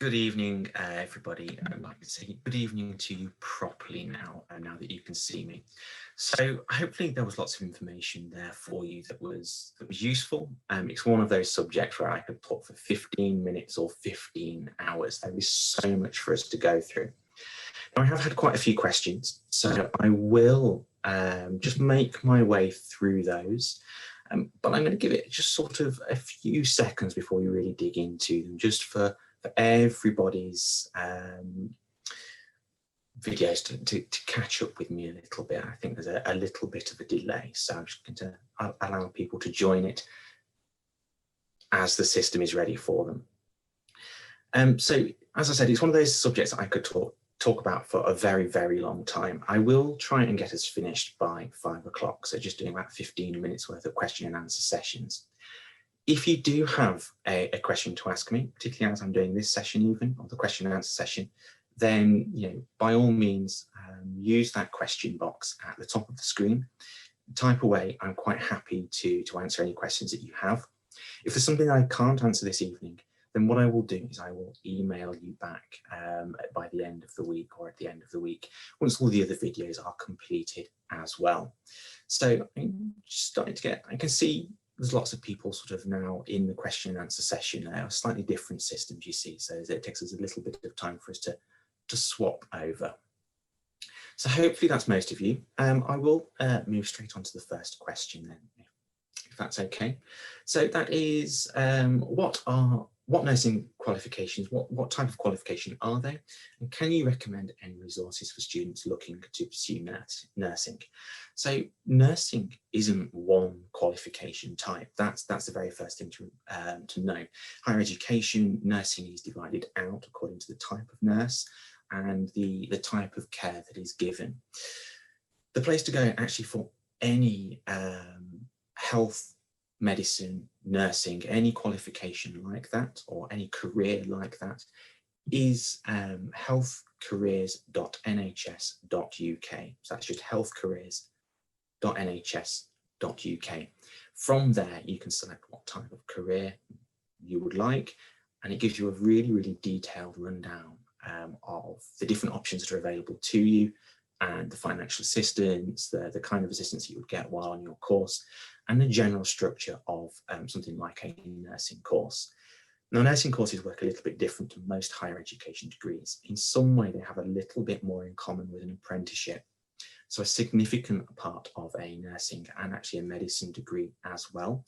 Good evening, everybody. I'd like to say good evening to you properly now, now that you can see me. So hopefully there was lots of information there for you that was useful. It's one of those subjects where I could talk for 15 minutes or 15 hours. There is so much for us to go through. Now, I have had quite a few questions, so I will just make my way through those. But I'm going to give it just sort of a few seconds before we really dig into them, just for everybody's videos to catch up with me a little bit. I think there's a little bit of a delay, so I'm just going to allow people to join it as the system is ready for them. So as I said, it's one of those subjects that I could talk about for a very, very long time. I will try and get us finished by 5 o'clock, so just doing about 15 minutes worth of question and answer sessions. If you do have a question to ask me, particularly as I'm doing this session even, or the question and answer session, then by all means, use that question box at the top of the screen. Type away. I'm quite happy to answer any questions that you have. If there's something I can't answer this evening, then what I will do is I will email you back by the end of the week or at the end of the week, once all the other videos are completed as well. So I'm starting to I can see there's lots of people sort of now in the question and answer session now, slightly different systems you see, so it takes us a little bit of time for us to swap over. So hopefully that's most of you. I will move straight on to the first question then, if that's okay. So that is, what nursing qualifications, what type of qualification are they? And can you recommend any resources for students looking to pursue nursing? So nursing isn't one qualification type. That's the very first thing to know. Higher education, nursing is divided out according to the type of nurse and the type of care that is given. The place to go actually for any health, medicine, nursing, any qualification like that, or any career like that, is healthcareers.nhs.uk. So that's just healthcareers.nhs.uk. From there, you can select what type of career you would like, and it gives you a really, really detailed rundown of the different options that are available to you, and the financial assistance, the kind of assistance you would get while on your course, and the general structure of something like a nursing course. Now, nursing courses work a little bit different to most higher education degrees. In some way, they have a little bit more in common with an apprenticeship. So a significant part of a nursing and actually a medicine degree as well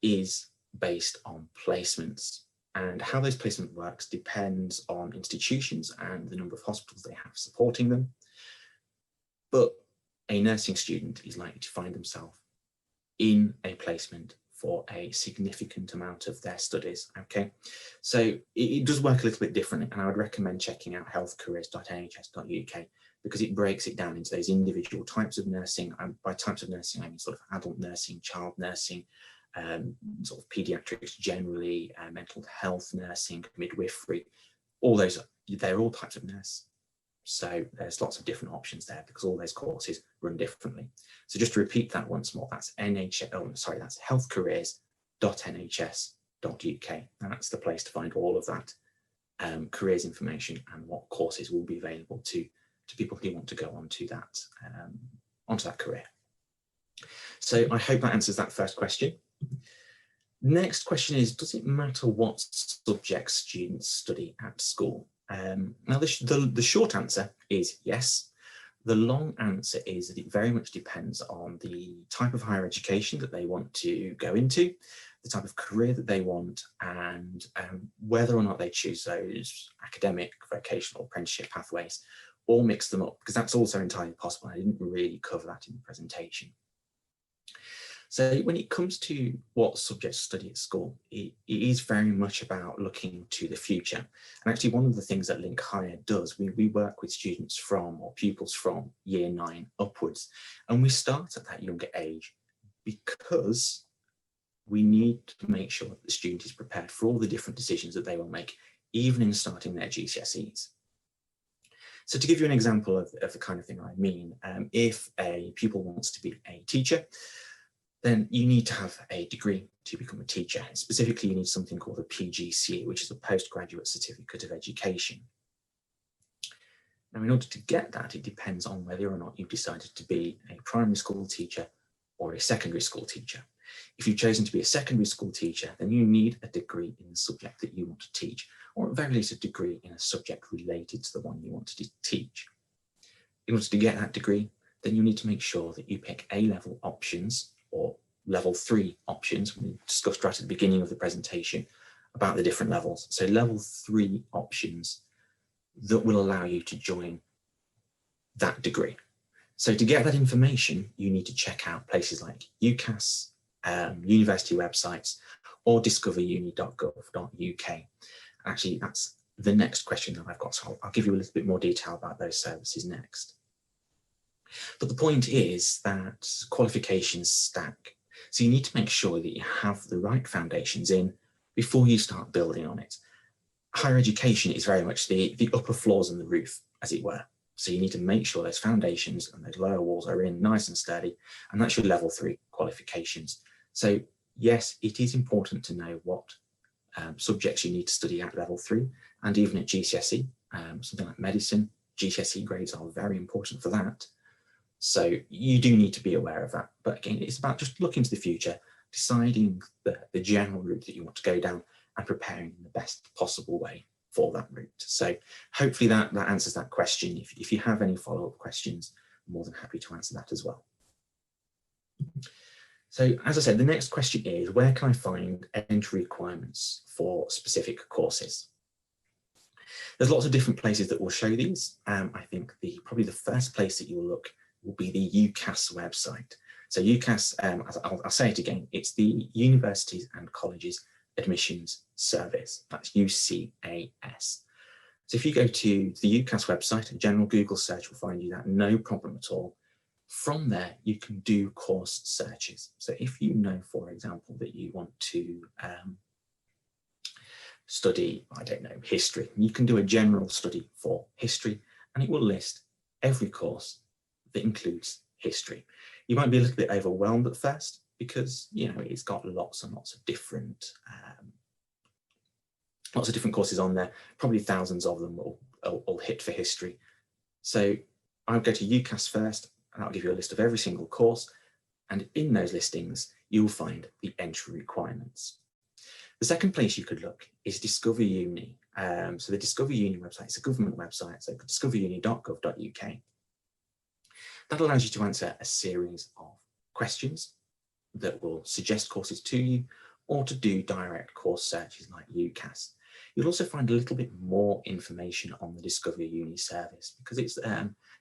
is based on placements. And how those placement works depends on institutions and the number of hospitals they have supporting them. But a nursing student is likely to find themselves in a placement for a significant amount of their studies. Okay, so it does work a little bit differently, and I would recommend checking out healthcareers.nhs.uk because it breaks it down into those individual types of nursing. And by types of nursing, I mean sort of adult nursing, child nursing, sort of pediatrics generally, mental health nursing, midwifery, all those, they're all types of nurse. So there's lots of different options there because all those courses run differently. So just to repeat that once more, that's that's healthcareers.nhs.uk. That's the place to find all of that careers information and what courses will be available to people who want to go onto that career. So I hope that answers that first question. Next question is, does it matter what subjects students study at school? Now, the short answer is yes. The long answer is that it very much depends on the type of higher education that they want to go into, the type of career that they want, and whether or not they choose those academic, vocational, apprenticeship pathways, or mix them up, because that's also entirely possible. I didn't really cover that in the presentation. So when it comes to what subjects to study at school, it is very much about looking to the future. And actually one of the things that LiNCHigher does, we work with students or pupils from year 9 upwards, and we start at that younger age because we need to make sure that the student is prepared for all the different decisions that they will make, even in starting their GCSEs. So to give you an example of the kind of thing I mean, if a pupil wants to be a teacher, then you need to have a degree to become a teacher. And specifically, you need something called a PGCE, which is a Postgraduate Certificate of Education. Now, in order to get that, it depends on whether or not you've decided to be a primary school teacher or a secondary school teacher. If you've chosen to be a secondary school teacher, then you need a degree in the subject that you want to teach, or at very least a degree in a subject related to the one you want to teach. In order to get that degree, then you need to make sure that you pick A-level options or level 3 options. We discussed right at the beginning of the presentation about the different levels. So level 3 options that will allow you to join that degree. So to get that information, you need to check out places like UCAS, university websites, or discoveruni.gov.uk. Actually, that's the next question that I've got, so I'll give you a little bit more detail about those services next. But the point is that qualifications stack. So you need to make sure that you have the right foundations in before you start building on it. Higher education is very much the upper floors and the roof, as it were. So you need to make sure those foundations and those lower walls are in nice and sturdy, and that's your level 3 qualifications. So yes, it is important to know what subjects you need to study at level 3, and even at GCSE, something like medicine, GCSE grades are very important for that. So you do need to be aware of that. But again, it's about just looking to the future, deciding the general route that you want to go down and preparing in the best possible way for that route. So hopefully that answers that question. If you have any follow-up questions, I'm more than happy to answer that as well. So as I said, the next question is, where can I find entry requirements for specific courses? There's lots of different places that will show these. I think probably the first place that you will look will be the UCAS website. So UCAS, I'll say it again, it's the Universities and Colleges Admissions Service. That's UCAS. So if you go to the UCAS website, a general Google search will find you that, no problem at all. From there, you can do course searches. So if you know, for example, that you want to study, I don't know, history, you can do a general study for history, and it will list every course that includes history. You might be a little bit overwhelmed at first because, you know, it's got lots and lots of different courses on there. Probably thousands of them will hit for history. So I'll go to UCAS first, and I'll give you a list of every single course. And in those listings, you'll find the entry requirements. The second place you could look is Discover Uni. So the Discover Uni website is a government website, so discoveruni.gov.uk. That allows you to answer a series of questions that will suggest courses to you, or to do direct course searches like UCAS. You'll also find a little bit more information on the Discover Uni service because it's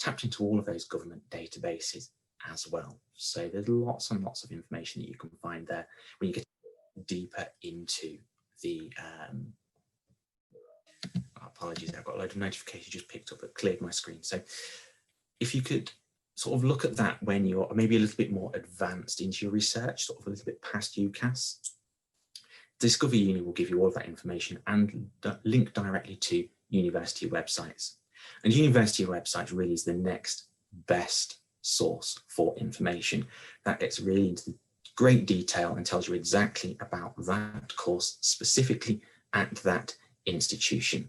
tapped into all of those government databases as well. So there's lots and lots of information that you can find there when you get deeper into the apologies, I've got a load of notifications just picked up that cleared my screen. So if you could sort of look at that when you're maybe a little bit more advanced into your research, sort of a little bit past UCAS, Discover Uni will give you all of that information and link directly to university websites. And university websites really is the next best source for information. That gets really into great detail and tells you exactly about that course specifically at that institution.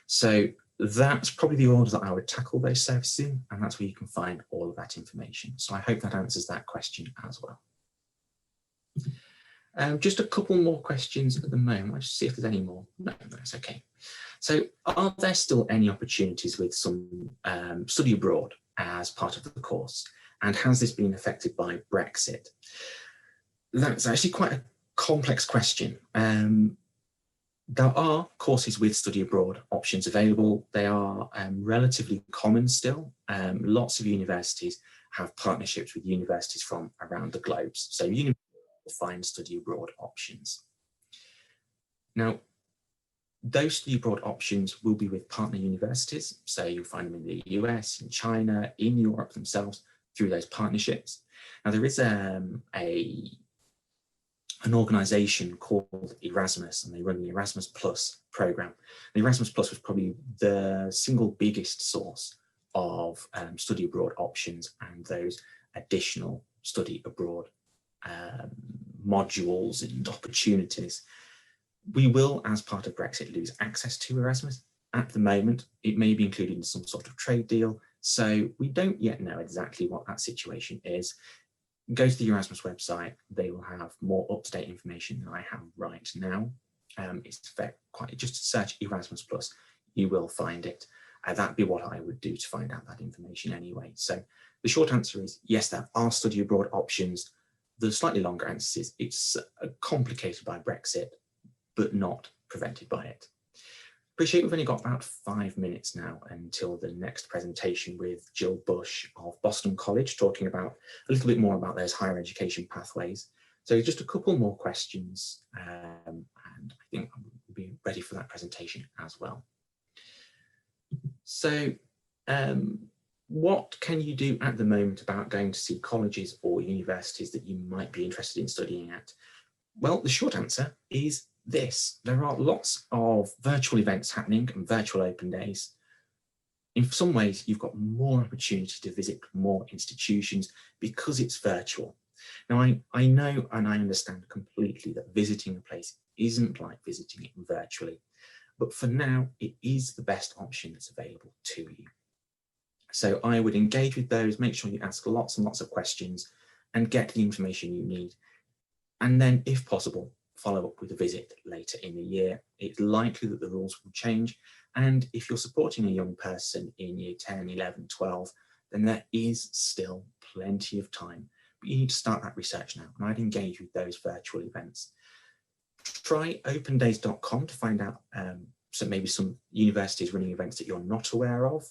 So that's probably the order that I would tackle those services in, and that's where you can find all of that information. So I hope that answers that question as well. Just a couple more questions at the moment. Let's see if there's any more. No, that's okay. So are there still any opportunities with some study abroad as part of the course? And has this been affected by Brexit? That's actually quite a complex question. There are courses with study abroad options available. They are relatively common still. Lots of universities have partnerships with universities from around the globe. So universities will find study abroad options. Now, those study abroad options will be with partner universities. So you'll find them in the US, in China, in Europe themselves through those partnerships. Now, there is an organisation called Erasmus, and they run the Erasmus Plus programme. The Erasmus Plus was probably the single biggest source of study abroad options and those additional study abroad modules and opportunities. We will, as part of Brexit, lose access to Erasmus. At the moment, it may be included in some sort of trade deal, so we don't yet know exactly what that situation is. Go to the Erasmus website, they will have more up-to-date information than I have right now. It's quite, just search Erasmus Plus, you will find it. That'd be what I would do to find out that information anyway. So the short answer is yes, there are study abroad options. The slightly longer answer is it's complicated by Brexit, but not prevented by it. Appreciate we've only got about 5 minutes now until the next presentation with Jill Bush of Boston College, talking about a little bit more about those higher education pathways. So just a couple more questions, and I think we'll be ready for that presentation as well. So what can you do at the moment about going to see colleges or universities that you might be interested in studying at? Well, the short answer is this. There are lots of virtual events happening and virtual open days. In some ways, you've got more opportunity to visit more institutions because it's virtual. Now, I know and I understand completely that visiting a place isn't like visiting it virtually, but for now, it is the best option that's available to you. So I would engage with those, make sure you ask lots and lots of questions and get the information you need. And then, if possible, follow up with a visit later in the year. It's likely that the rules will change. And if you're supporting a young person in year 10, 11, 12, then there is still plenty of time. But you need to start that research now. And I'd engage with those virtual events. Try opendays.com to find out so maybe some universities running events that you're not aware of,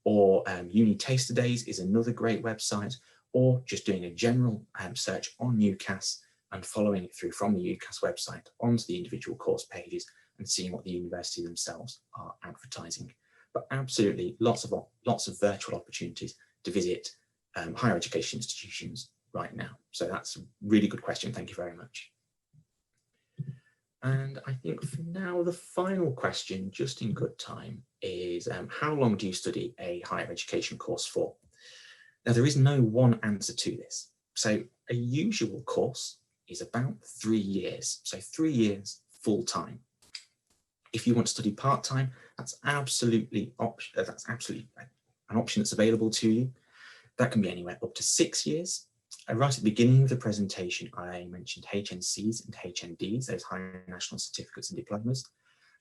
or Uni Taster Days is another great website, or just doing a general search on UCAS and following it through from the UCAS website onto the individual course pages and seeing what the university themselves are advertising. But absolutely lots of virtual opportunities to visit higher education institutions right now. So that's a really good question. Thank you very much. And I think for now, the final question, just in good time, is how long do you study a higher education course for? Now, there is no one answer to this. So a usual course is about 3 years. So 3 years full time. If you want to study part-time, that's absolutely an option that's available to you. That can be anywhere up to 6 years. Right at the beginning of the presentation, I mentioned HNCs and HNDs, those higher national certificates and diplomas.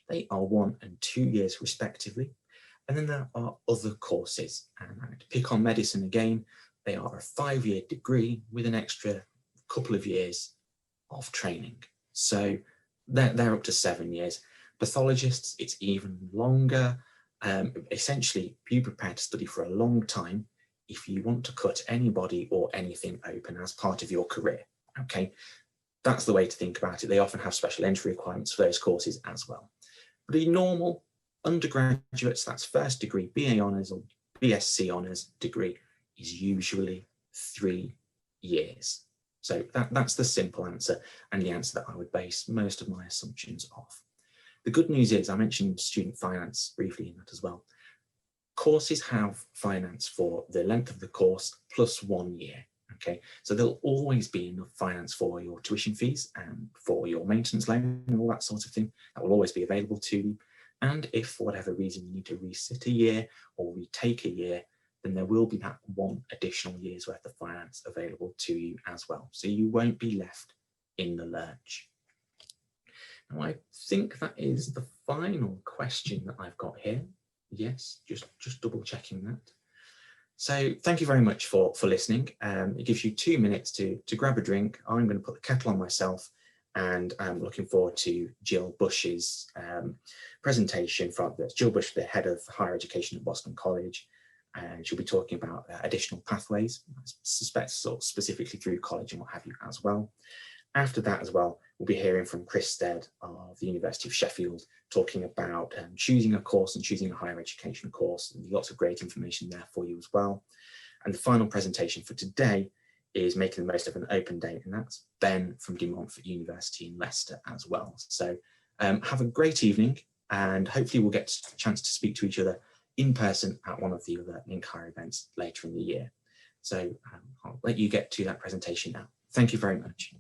They are 1 and 2 years respectively. And then there are other courses. And to pick on medicine again, they are a 5-year degree with an extra couple of years of training. So they're up to 7 years. Pathologists, it's even longer. Essentially, be prepared to study for a long time if you want to cut anybody or anything open as part of your career. Okay, that's the way to think about it. They often have special entry requirements for those courses as well. But a normal undergraduates, that's first degree, BA Honours or BSc Honours degree, is usually 3 years. So that's the simple answer, and the answer that I would base most of my assumptions off. The good news is, I mentioned student finance briefly in that as well. Courses have finance for the length of the course plus 1 year. Okay, so there'll always be enough finance for your tuition fees and for your maintenance loan and all that sort of thing. That will always be available to you. And if for whatever reason you need to resit a year or retake a year, then there will be that 1 additional year's worth of finance available to you as well. So you won't be left in the lurch. Now, I think that is the final question that I've got here. Yes, just double checking that. So thank you very much for listening. It gives you 2 minutes to grab a drink. I'm going to put the kettle on myself, and I'm looking forward to Jill Bush's presentation from Jill Bush, the head of higher education at Boston College. And she'll be talking about additional pathways, I suspect sort of specifically through college and what have you as well. After that as well, we'll be hearing from Chris Stead of the University of Sheffield, talking about choosing a course and choosing a higher education course. And lots of great information there for you as well. And the final presentation for today is making the most of an open day, and that's Ben from De Montfort University in Leicester as well. So have a great evening, and hopefully we'll get a chance to speak to each other in person at one of the other LiNCHigher events later in the year. So I'll let you get to that presentation now. Thank you very much.